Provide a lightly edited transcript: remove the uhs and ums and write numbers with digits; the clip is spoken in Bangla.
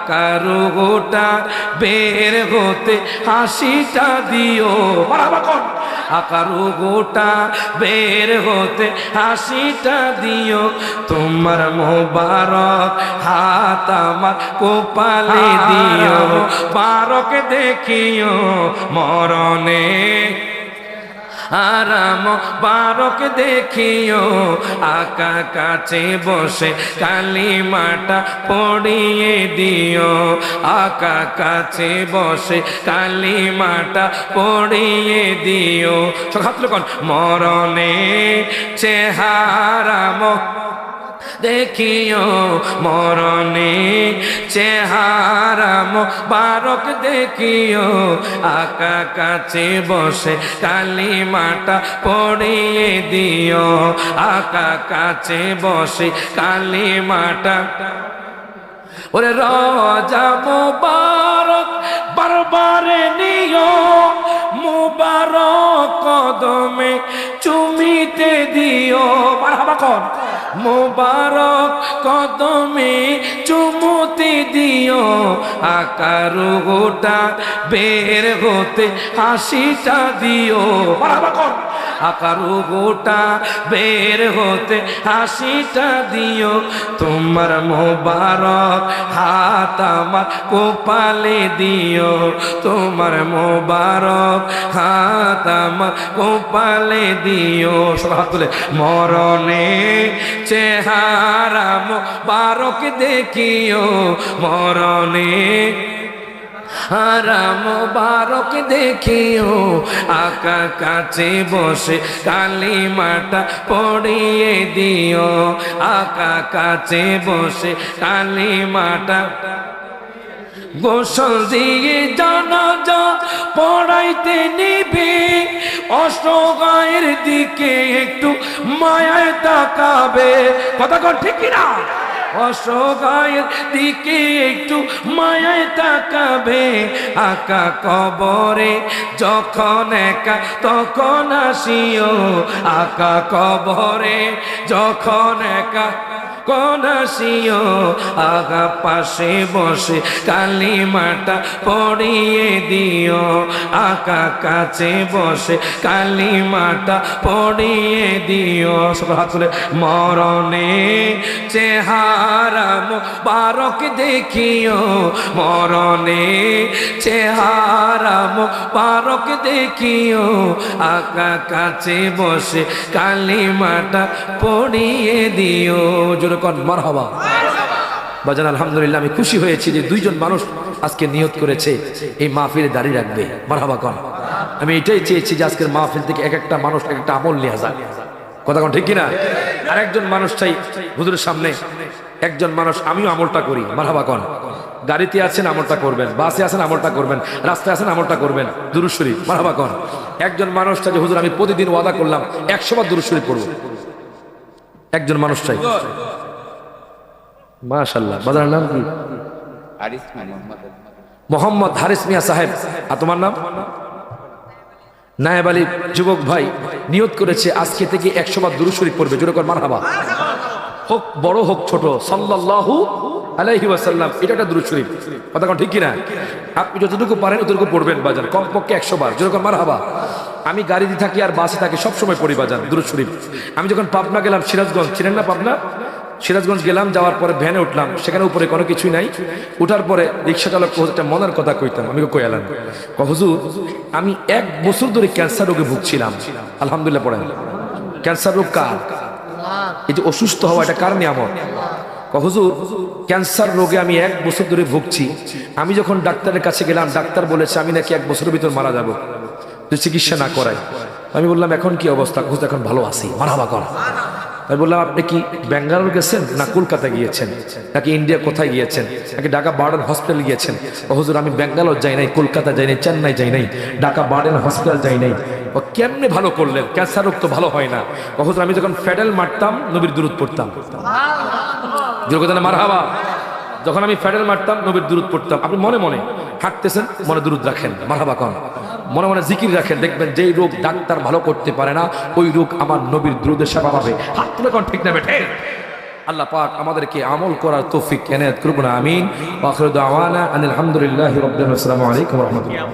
আকারু গোটা বের হতে হাসিটা দিও মারহাবা কোন আকারু গোটা বের হতে হাসিটা দিও তোমার মোবারক হাত আমার কপালে দিও বারক দেখিও মরণে আরাম বারক দেখিও আকা কাছে বসে কালিমাটা পড়িয়ে দিও আকা কাছে বসে কালিমাটা পড়িয়ে দিও সখাতল কোন মরণে চেহারা দেখিও মরণে চেহারা বারক দেখিও আকা কাছে বসে কালিমাটা পড়িয়ে দিও আকা কাছে বসে কালিমাটা ওরে রোজা মুবারক বারবারে নিও মুবারক কদমে চুমিতে দিও মারহাবা কোন মুবারক কদমে চুমুতে দিও আকারু গোটা বের হতে হাসিটা দিও মারহাবা কোন আকারু গোটা বের হতে হাসিটা দিও তোমার মোবারক হাত আমার কপালে দিও তোমার মোবারক হাত আমার কপালে দিও সব হাত তুলে মরণে চেহারা মোবারক দেখিও মরণে হারাম বারক দেখিও আকা কাছে বসে কালিমাটা পড়িয়ে দিও আকা কাছে বসে কালিমাটা গোসল দিয়ে জানাজা পড়াইতে নিবে অসহায়ের দিকে একটু মায়ায় তাকাবে কথা কর ঠিক কিনা অসহায়ের দিকে একটু মায়ায় তাকাবে আকা কবরে যখন একা তখন আসিও আকা কবরে যখন একা কোন আসিও আগা পাশে বসে কালিমাটা পড়িয়ে দিও আকা কাছে বসে কালিমাটা পড়িয়ে দিও সব হাত তুলে মরণে চেহারা মোবারক দেখিও মরণে চেহারা মোবারক দেখিও আকা কাছে বসে কালিমাটা পড়িয়ে দিও মারহাবা বাজান আলহামদুলিল্লাহ আমি খুশি হয়েছি যে দুইজন মানুষ আজকে নিয়ত করেছে এই মাহফিলে দাঁড়িয়ে রাখবে মারহাবা কোন আমি এটাই চেয়েছি যে আজকের মাহফিল থেকে এক একটা মানুষ এক একটা আমল নিয়ে যাক কথা কোন ঠিক কিনা আর একজন মানুষ চাই হুজুরের সামনে একজন মানুষ আমিও আমলটা করি মারহাবা কোন গাড়িতে আছেন আমলটা করবেন বাসে আছেন আমলটা করবেন রাস্তায় আছেন আমলটা করবেন দুরূদ শরীফ মারহাবা কোন একজন মানুষ চাই যে হুজুর আমি প্রতিদিন ওয়াদা করলাম 100 বার দুরূদ শরীফ পড়ব একজন মানুষ চাই মাশাআল্লাহ বাজার নাম কি মোহাম্মদ হারিস মিয়া সাহেব আর তোমার নাম নায়েব আলী যুবক ভাই নিয়ত করেছে আজকে থেকে 100 বার দুরূদ শরীফ পড়বে জোরে কর মারহাবা হোক বড় হোক ছোট সাল্লাল্লাহু আলাইহি ওয়াসাল্লাম এটা একটা দুরূদ শরীফ কথা কোন ঠিক কি না আপনি যতটুকু পারেন ততটুকু পড়বেন বাজান কমপক্ষে 100 বার জোরে কর মারহাবা আমি গাড়িতে থাকি আর বাসে থাকি সব সময় পড়ি বাজান দুরূদ শরীফ আমি যখন পাবনা গেলাম সিরাজগঞ্জ ছিলেন না পাবনা সিরাজগঞ্জ গেলাম যাওয়ার পরে ভ্যানে উঠলাম সেখানে উপরে কোনো কিছুই নাই উঠার পরে রিক্সা চালক একটা মনের কথা কইতাম আমি কই এলাম হুজুর আমি 1 বছর ধরে ক্যান্সার রোগে ভুগছিলাম আলহামদুলিল্লাহ পড়েন ক্যান্সার রোগ কার এই যে অসুস্থ হওয়া এটা কার নিয়ামত হুজুর ক্যান্সার রোগে আমি 1 বছর ধরে ভুগছি আমি যখন ডাক্তারের কাছে গেলাম ডাক্তার বলেছে আমি নাকি 1 বছরের ভিতর মারা যাব তুই চিকিৎসা না করাই আমি বললাম এখন কি অবস্থা হুজুর এখন ভালো আছি মারহাবা কর আমি বললাম আপনি কি ব্যাঙ্গালোর গেছেন না কলকাতা গিয়েছেন নাকি ইন্ডিয়া কোথায় গিয়েছেন নাকি ঢাকা বার্ডেন হসপিটাল গিয়েছেন হুজুর আমি ব্যাঙ্গালোর যাই নাই কলকাতা যাই নাই চেন্নাই যাই নাই ঢাকা বার্ডেন হসপিটাল যাই নাই ও কেমনে ভালো করলেন ক্যান্সার রোগ তো ভালো হয় না হুজুর আমি যখন প্যাডেল মারতাম নবীর দুরূদ পড়তাম জোরে মারহাবা যখন আমি প্যাডেল মারতাম নবীর দুরূদ পড়তাম আপনি মনে মনে হাঁটতেছেন মনে দুরূদ রাখেন মারহাবা কোন মনে মনে জিকির রাখেন দেখবেন যেই রোগ ডাক্তার ভালো করতে পারে না ওই রোগ আমার নবীর দুরূদের সেবা পাবে হাত তুলে কোন ঠিক না বেঠে আল্লাহ পাক আমাদেরকে আমল করার তৌফিক এনায়েত করুন আমিন ওয়া আখিরু দাওয়ানা আনিল হামদুলিল্লাহি রাব্বিল আলামিন। আসসালামু আলাইকুম ওয়া রাহমাতুল্লাহ।